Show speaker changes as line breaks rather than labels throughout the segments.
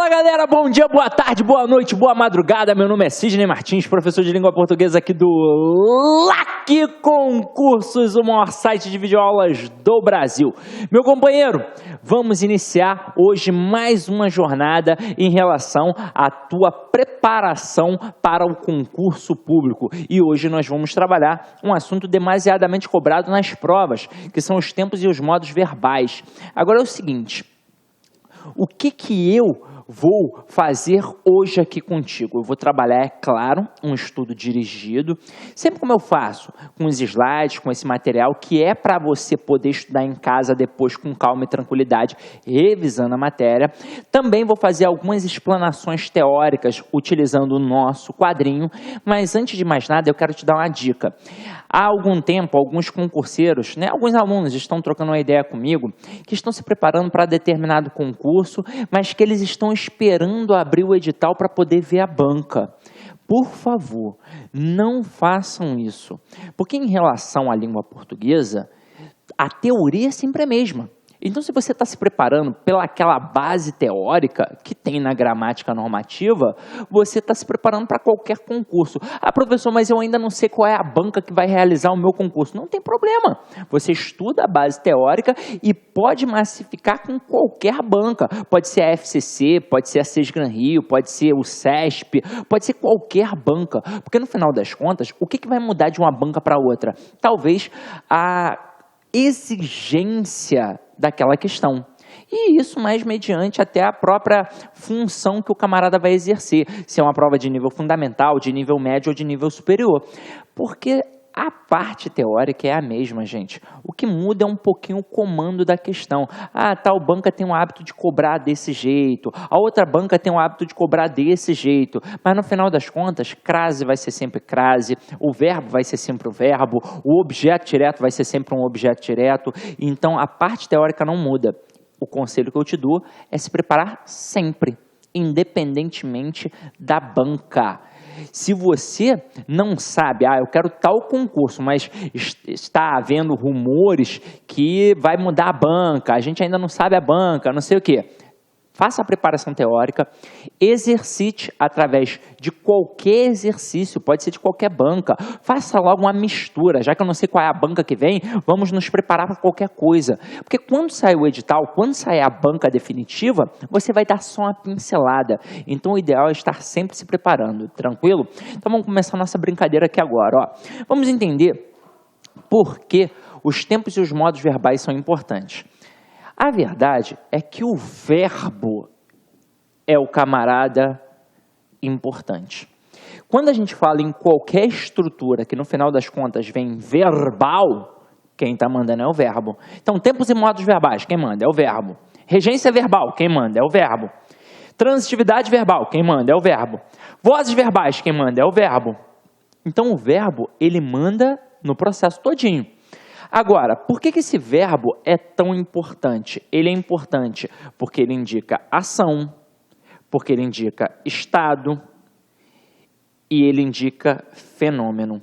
Fala galera, bom dia, boa tarde, boa noite, boa madrugada. Meu nome é Sidney Martins, professor de língua portuguesa aqui do LAC Concursos, o maior site de videoaulas do Brasil. Meu companheiro, vamos iniciar hoje mais uma jornada em relação à tua preparação para o concurso público. E hoje nós vamos trabalhar um assunto demasiadamente cobrado nas provas, que são os tempos e os modos verbais. Agora é o seguinte, o que eu vou fazer hoje aqui contigo? Eu vou trabalhar, é claro, um estudo dirigido, sempre como eu faço, com os slides, com esse material, que é para você poder estudar em casa depois com calma e tranquilidade, revisando a matéria. Também vou fazer algumas explanações teóricas utilizando o nosso quadrinho, mas antes de mais nada eu quero te dar uma dica. Há algum tempo, alguns concurseiros, alguns alunos estão trocando uma ideia comigo, que estão se preparando para determinado concurso, mas que eles estão esperando abrir o edital para poder ver a banca. Por favor, não façam isso, porque em relação à língua portuguesa, a teoria é sempre a mesma. Então, se você está se preparando pelaquela base teórica que tem na gramática normativa, você está se preparando para qualquer concurso. Ah, professor, mas eu ainda não sei qual é a banca que vai realizar o meu concurso. Não tem problema. Você estuda a base teórica e pode massificar com qualquer banca. Pode ser a FCC, pode ser a Sesgran Rio, pode ser o CESP, pode ser qualquer banca. Porque no final das contas, o que vai mudar de uma banca para outra? Talvez a exigência daquela questão. E isso mais mediante até a própria função que o camarada vai exercer, se é uma prova de nível fundamental, de nível médio ou de nível superior. Porque a parte teórica é a mesma, gente. O que muda é um pouquinho o comando da questão. Ah, tal banca tem o hábito de cobrar desse jeito, a outra banca tem o hábito de cobrar desse jeito, mas no final das contas, crase vai ser sempre crase, o verbo vai ser sempre o verbo, o objeto direto vai ser sempre um objeto direto, então a parte teórica não muda. O conselho que eu te dou é se preparar sempre, independentemente da banca. Se você não sabe, eu quero tal concurso, mas está havendo rumores que vai mudar a banca, a gente ainda não sabe a banca, não sei o quê. Faça a preparação teórica, exercite através de qualquer exercício, pode ser de qualquer banca. Faça logo uma mistura, já que eu não sei qual é a banca que vem, vamos nos preparar para qualquer coisa. Porque quando sair o edital, quando sair a banca definitiva, você vai dar só uma pincelada. Então o ideal é estar sempre se preparando, tranquilo? Então vamos começar a nossa brincadeira aqui agora. Vamos entender por que os tempos e os modos verbais são importantes. A verdade é que o verbo é o camarada importante. Quando a gente fala em qualquer estrutura que no final das contas vem verbal, quem está mandando é o verbo. Então, tempos e modos verbais, quem manda é o verbo. Regência verbal, quem manda é o verbo. Transitividade verbal, quem manda é o verbo. Vozes verbais, quem manda é o verbo. Então, o verbo, ele manda no processo todinho. Agora, por que esse verbo é tão importante? Ele é importante porque ele indica ação, porque ele indica estado e ele indica fenômeno.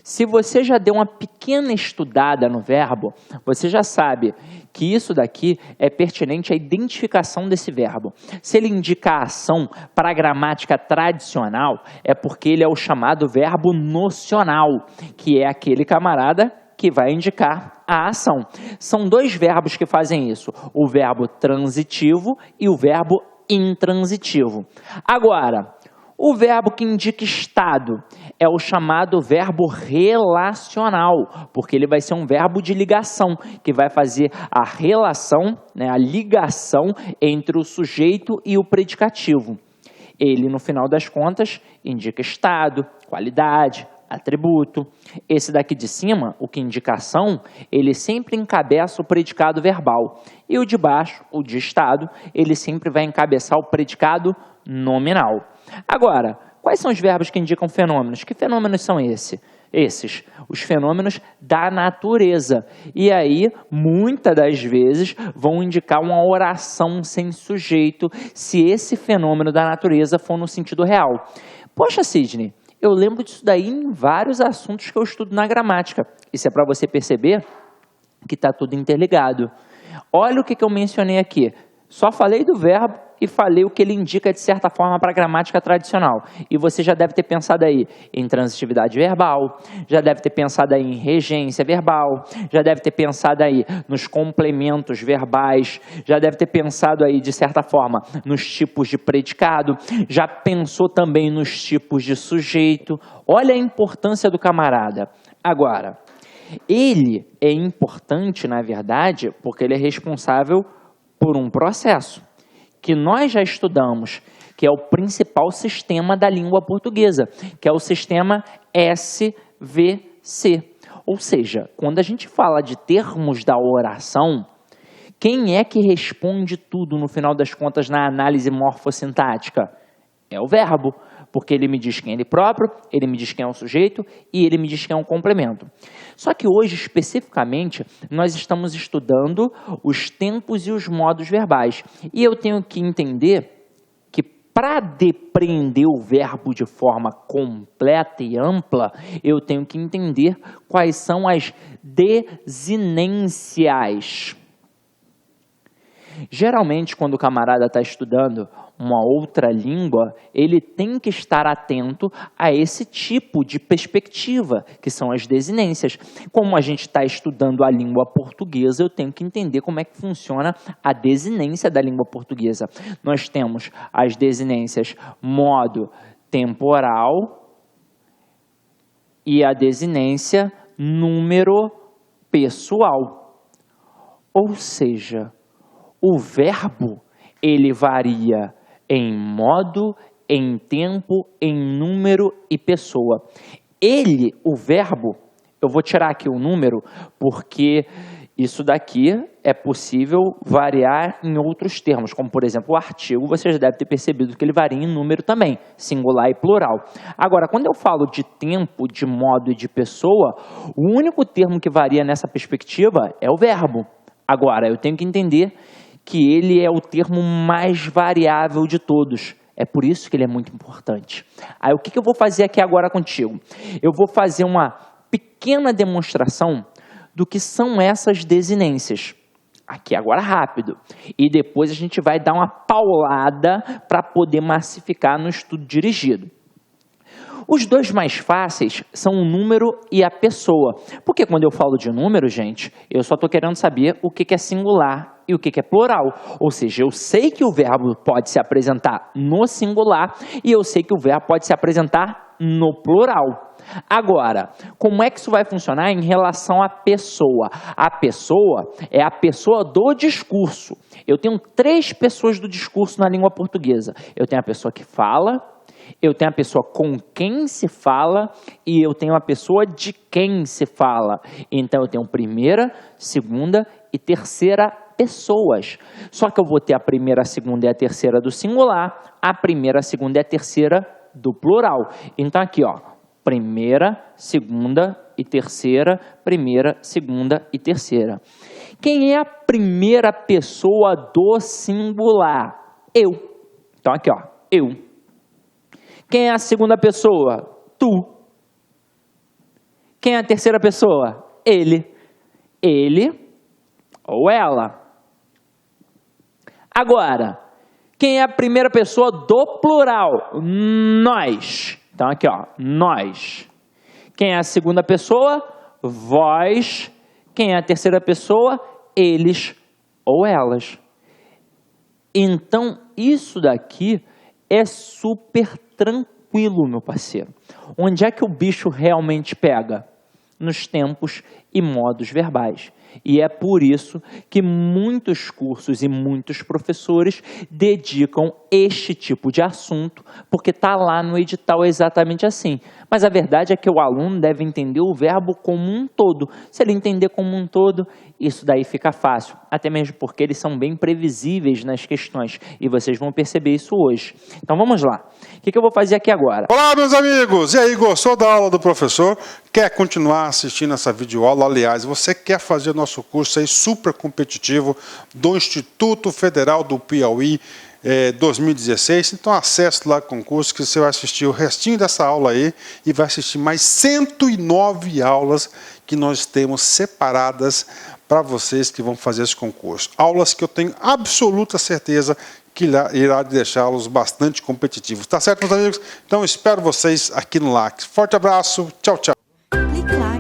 Se você já deu uma pequena estudada no verbo, você já sabe que isso daqui é pertinente à identificação desse verbo. Se ele indica a ação para a gramática tradicional, é porque ele é o chamado verbo nocional, que é aquele camarada que vai indicar a ação. São dois verbos que fazem isso, o verbo transitivo e o verbo intransitivo. Agora, o verbo que indica estado é o chamado verbo relacional, porque ele vai ser um verbo de ligação, que vai fazer a relação, a ligação entre o sujeito e o predicativo. Ele, no final das contas, indica estado, qualidade, atributo. Esse daqui de cima, o que indica ação, ele sempre encabeça o predicado verbal. E o de baixo, o de estado, ele sempre vai encabeçar o predicado nominal. Agora, quais são os verbos que indicam fenômenos? Que fenômenos são esses? Os fenômenos da natureza. E aí, muitas das vezes, vão indicar uma oração sem sujeito, se esse fenômeno da natureza for no sentido real. Poxa, Sidney, eu lembro disso daí em vários assuntos que eu estudo na gramática. Isso é para você perceber que está tudo interligado. Olha o que eu mencionei aqui. Só falei do verbo e falei o que ele indica, de certa forma, para a gramática tradicional. E você já deve ter pensado aí em transitividade verbal, já deve ter pensado aí em regência verbal, já deve ter pensado aí nos complementos verbais, já deve ter pensado aí, de certa forma, nos tipos de predicado, já pensou também nos tipos de sujeito. Olha a importância do camarada. Agora, ele é importante, na verdade, porque ele é responsável por um processo que nós já estudamos, que é o principal sistema da língua portuguesa, que é o sistema SVC. Ou seja, quando a gente fala de termos da oração, quem é que responde tudo no final das contas na análise morfossintática? É o verbo, porque ele me diz quem é ele próprio, ele me diz quem é o sujeito e ele me diz quem é um complemento. Só que hoje, especificamente, nós estamos estudando os tempos e os modos verbais. E eu tenho que entender que para depreender o verbo de forma completa e ampla, eu tenho que entender quais são as desinências. Geralmente, quando o camarada está estudando uma outra língua, ele tem que estar atento a esse tipo de perspectiva, que são as desinências. Como a gente está estudando a língua portuguesa, eu tenho que entender como é que funciona a desinência da língua portuguesa. Nós temos as desinências modo temporal e a desinência número pessoal. Ou seja, o verbo, ele varia em modo, em tempo, em número e pessoa. Ele, o verbo, eu vou tirar aqui o número, porque isso daqui é possível variar em outros termos, como, por exemplo, o artigo, você já deve ter percebido que ele varia em número também, singular e plural. Agora, quando eu falo de tempo, de modo e de pessoa, o único termo que varia nessa perspectiva é o verbo. Agora, eu tenho que entender que ele é o termo mais variável de todos. É por isso que ele é muito importante. Aí, o que eu vou fazer aqui agora contigo? Eu vou fazer uma pequena demonstração do que são essas desinências. Aqui agora rápido. E depois a gente vai dar uma paulada para poder massificar no estudo dirigido. Os dois mais fáceis são o número e a pessoa. Porque quando eu falo de número, gente, eu só estou querendo saber o que é singular e o que é plural. Ou seja, eu sei que o verbo pode se apresentar no singular e eu sei que o verbo pode se apresentar no plural. Agora, como é que isso vai funcionar em relação à pessoa? A pessoa é a pessoa do discurso. Eu tenho 3 pessoas do discurso na língua portuguesa. Eu tenho a pessoa que fala, eu tenho a pessoa com quem se fala e eu tenho a pessoa de quem se fala. Então, eu tenho primeira, segunda e terceira pessoas. Só que eu vou ter a primeira, a segunda e a terceira do singular, a primeira, a segunda e a terceira do plural. Então, aqui, ó, primeira, segunda e terceira, primeira, segunda e terceira. Quem é a primeira pessoa do singular? Eu. Então, aqui, ó, eu. Quem é a segunda pessoa? Tu. Quem é a terceira pessoa? Ele. Ele ou ela. Agora, quem é a primeira pessoa do plural? Nós. Então, aqui, ó, nós. Quem é a segunda pessoa? Vós. Quem é a terceira pessoa? Eles ou elas. Então, isso daqui é super tranquilo, meu parceiro. Onde é que o bicho realmente pega? Nos tempos e modos verbais. E é por isso que muitos cursos e muitos professores dedicam este tipo de assunto, porque está lá no edital exatamente assim. Mas a verdade é que o aluno deve entender o verbo como um todo. Se ele entender como um todo, isso daí fica fácil. Até mesmo porque eles são bem previsíveis nas questões. E vocês vão perceber isso hoje. Então vamos lá. O que eu vou fazer aqui agora?
Olá, meus amigos! E aí, gostou da aula do professor? Quer continuar assistindo essa videoaula? Aliás, você quer fazer o nosso curso aí super competitivo do Instituto Federal do Piauí 2016? Então acesse lá o concurso que você vai assistir o restinho dessa aula aí e vai assistir mais 109 aulas que nós temos separadas para vocês que vão fazer esse concurso. Aulas que eu tenho absoluta certeza que irá deixá-los bastante competitivos. Tá certo, meus amigos? Então, espero vocês aqui no LAC. Forte abraço. Tchau, tchau.
Clique lá.